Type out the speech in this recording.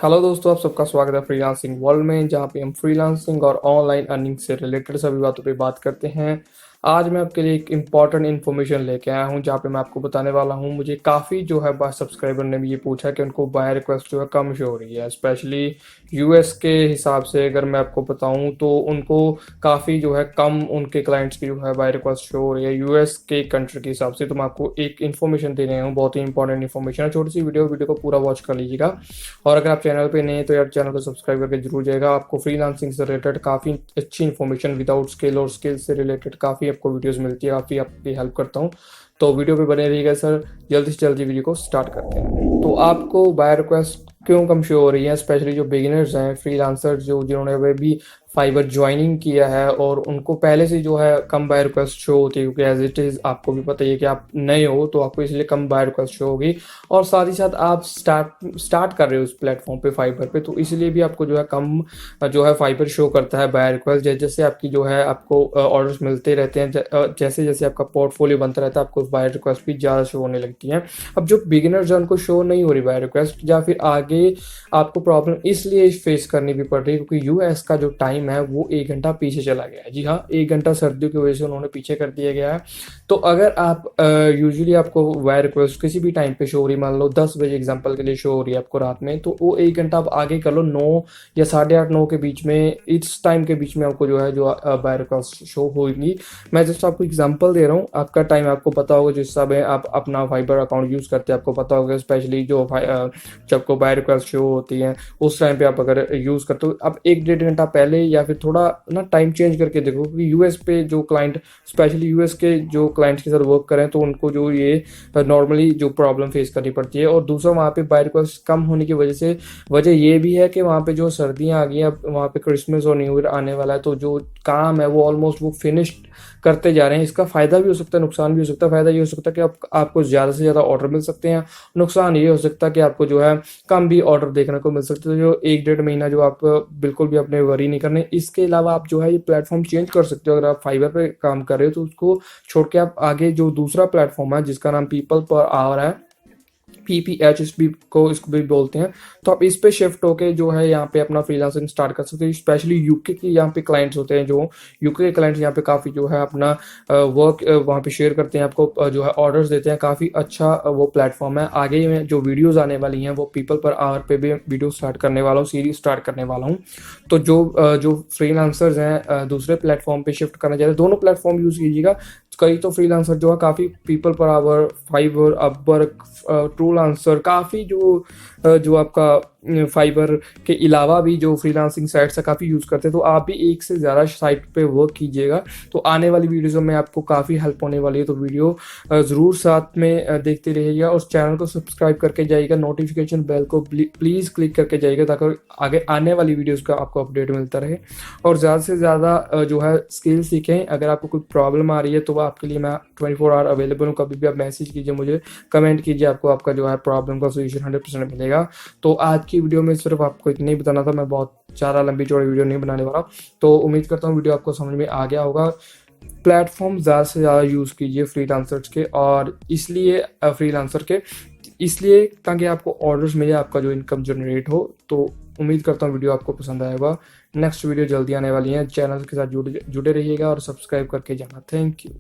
Hello दोस्तों, आप सबका स्वागत है फ्रीलांसिंग वर्ल्ड में, जहाँ पे हम फ्रीलांसिंग और ऑनलाइन अर्निंग से रिलेटेड सभी बातों पे बात करते हैं। आज मैं आपके लिए एक इम्पॉर्टेंट इन्फॉर्मेशन लेके आया हूँ, जहाँ पे मैं आपको बताने वाला हूँ। मुझे काफ़ी जो है सब्सक्राइबर ने भी ये पूछा कि उनको बाय रिक्वेस्ट जो है कम शो हो रही है, स्पेशली यूएस के हिसाब से अगर मैं आपको बताऊँ तो उनको काफ़ी जो है कम उनके क्लाइंट्स की जो है बाय रिक्वेस्ट शो हो रही है यूएस के कंट्री के हिसाब से। तो मैं आपको एक इन्फॉर्मेशन दे रहा हूँ, बहुत ही इंपॉर्टेंट इन्फॉर्मेशन है। छोटी सी वीडियो को पूरा वॉच कर लीजिएगा। और अगर आप चैनल पे नए हैं तो यार चैनल को सब्सक्राइब करके जरूर जाएगा। आपको फ्रीलांसिंग से रिलेटेड काफ़ी अच्छी इन्फॉर्मेशन विदाउट स्किल और स्किल से रिलेटेड काफ़ी आपको वीडियोस मिलती है, काफ़ी आपकी हेल्प करता हूँ। तो वीडियो पे बने रहिएगा सर। जल्दी से जल्दी वीडियो को स्टार्ट करते हैं। तो आपको बाय रिक्वेस्ट क्यों कम शो हो रही है, स्पेशली जो बिगिनर्स हैं, फ्रीलांसर जो जिन्होंने अभी भी फाइबर ज्वाइनिंग किया है और उनको पहले से जो है कम बाय रिक्वेस्ट शो होती है, क्योंकि एज इट इज़ आपको भी पता ही है कि आप नए हो तो आपको इसलिए कम बाय रिक्वेस्ट शो होगी। और साथ ही साथ आप स्टार्ट कर रहे हो उस प्लेटफॉर्म पे फाइबर पे, तो इसलिए भी आपको जो है कम जो है फाइबर शो करता है बाय रिक्वेस्ट। जैसे जैसे आपकी जो है आपको ऑर्डर्स मिलते रहते हैं, जैसे जैसे आपका पोर्टफोलियो बनता रहता है, आपको बाय रिक्वेस्ट भी ज़्यादा शो होने लगती हैं। अब जो बिगिनर्स हैं उनको शो नहीं हो रही बाय रिक्वेस्ट, या फिर आगे आपको प्रॉब्लम इसलिए फेस करनी भी पड़ रही है क्योंकि यूएस का जो टाइम है वो 1 घंटा पीछे चला गया है। जी हाँ, 1 घंटा सर्दियों की वजह से उन्होंने पीछे कर दिया गया है। तो अगर आप यूजुअली आपको बाय रिक्वेस्ट किसी भी टाइम पे शो हो रही, मान लो 10 बजे एग्जांपल के लिए शो हो रही है आपको रात में, तो वो 1 घंटा आप आगे कर लो, 9 या 8:30 9 के बीच में, इस टाइम के बीच में आपको जो है जो बाय रिक्वेस्ट शो होगी। मैं जस्ट आपको एग्जांपल दे रहा हूँ। आपका टाइम आपको पता होगा, जिस हिसाब है आप अपना फाइबर अकाउंट यूज़ करते हैं आपको पता होगा, स्पेशली जो जब को बाय रिक्वेस्ट शो होती है उस टाइम पे आप अगर यूज़ करते हो, आप 1 1.5 घंटा पहले या फिर थोड़ा ना टाइम चेंज करके देखो, क्योंकि यूएस पे जो क्लाइंट, स्पेशली यूएस के जो क्लाइंट्स के साथ वर्क करें तो उनको जो ये नॉर्मली जो प्रॉब्लम फेस करनी पड़ती है। और दूसरा, वहाँ पे बाय रिक्वेस्ट कम होने की वजह से वजह ये भी है कि वहाँ पे जो सर्दियाँ आ गई हैं, अब वहाँ पे क्रिसमस और न्यू ईयर आने वाला है, तो जो काम है वो ऑलमोस्ट वो फिनिश्ड करते जा रहे हैं। इसका फ़ायदा भी हो सकता है, नुकसान भी हो सकता है। फ़ायदा ये हो सकता है कि आपको ज़्यादा से ज़्यादा ऑर्डर मिल सकते हैं। नुकसान ये हो सकता है कि आपको जो है कम भी ऑर्डर देखने को मिल सकते हैं। तो जो 1 1.5 महीना जो आप बिल्कुल भी अपने वरी नहीं करने। इसके अलावा आप जो है ये प्लेटफॉर्म चेंज कर सकते हो। अगर आप फाइबर पे काम कर रहे हो तो उसको छोड़ के आप आगे जो दूसरा प्लेटफॉर्म है जिसका नाम पीपल पर आवर है, पीपीएच इसको भी बोलते हैं, तो आप इस पे शिफ्ट होके जो है यहाँ पे अपना फ्रीलांसिंग स्टार्ट कर सकते हैं। स्पेशली यूके के यहाँ पे क्लाइंट्स होते हैं, जो यूके के क्लाइंट्स यहाँ पे काफ़ी जो है अपना वर्क वहाँ पे शेयर करते हैं, आपको जो है ऑर्डर्स देते हैं। काफ़ी अच्छा वो प्लेटफॉर्म है। आगे में जो वीडियोज़ आने वाली हैं वो पीपल पर आवर पे भी वीडियो स्टार्ट करने वाला हूँ, सीरीज स्टार्ट करने वाला हूँ। तो जो फ्रीलांसर्स हैं दूसरे प्लेटफॉर्म पे शिफ्ट करना चाहते हैं, दोनों प्लेटफॉर्म यूज़ कीजिएगा। कई तो फ्रीलांसर जो है काफ़ी People Per Hour, Fiverr, Upwork, Truelancer, काफ़ी जो आपका फाइबर के अलावा भी जो फ्रीलांसिंग साइट्स है काफ़ी यूज़ करते हैं। तो आप भी एक से ज़्यादा साइट पे वर्क कीजिएगा, तो आने वाली वीडियोज़ में आपको काफ़ी हेल्प होने वाली है। तो वीडियो ज़रूर साथ में देखते रहिएगा और चैनल को सब्सक्राइब करके जाइएगा। नोटिफिकेशन बेल को प्लीज़ क्लिक करके जाइएगा ताकि आगे आने वाली वीडियोज़ का आपको अपडेट मिलता रहे। और ज़्यादा से ज़्यादा जो है स्किल सीखें। अगर आपको कोई प्रॉब्लम आ रही है तो आपके लिए मैं 24 आवर अवेलेबल हूँ। कभी भी आप मैसेज कीजिए, मुझे कमेंट कीजिए, आपको आपका जो है प्रॉब्लम का सोल्यूशन 100% मिलेगा। तो आज की वीडियो में सिर्फ आपको इतना ही बताना था, मैं बहुत ज़्यादा लंबी चौड़ी वीडियो नहीं बनाने वाला। तो उम्मीद करता हूँ वीडियो आपको समझ में आ गया होगा। प्लेटफॉर्म ज़्यादा से ज़्यादा यूज़ कीजिए फ्रीलांसर्स के, और इसलिए फ्रीलांसर के इसलिए ताकि आपको ऑर्डर्स मिले, आपका जो इनकम जनरेट हो। तो उम्मीद करता हूँ वीडियो आपको पसंद आएगा। नेक्स्ट वीडियो जल्दी आने वाली है। चैनल के साथ जुड़े रहिएगा और सब्सक्राइब करके जाना। Thank you.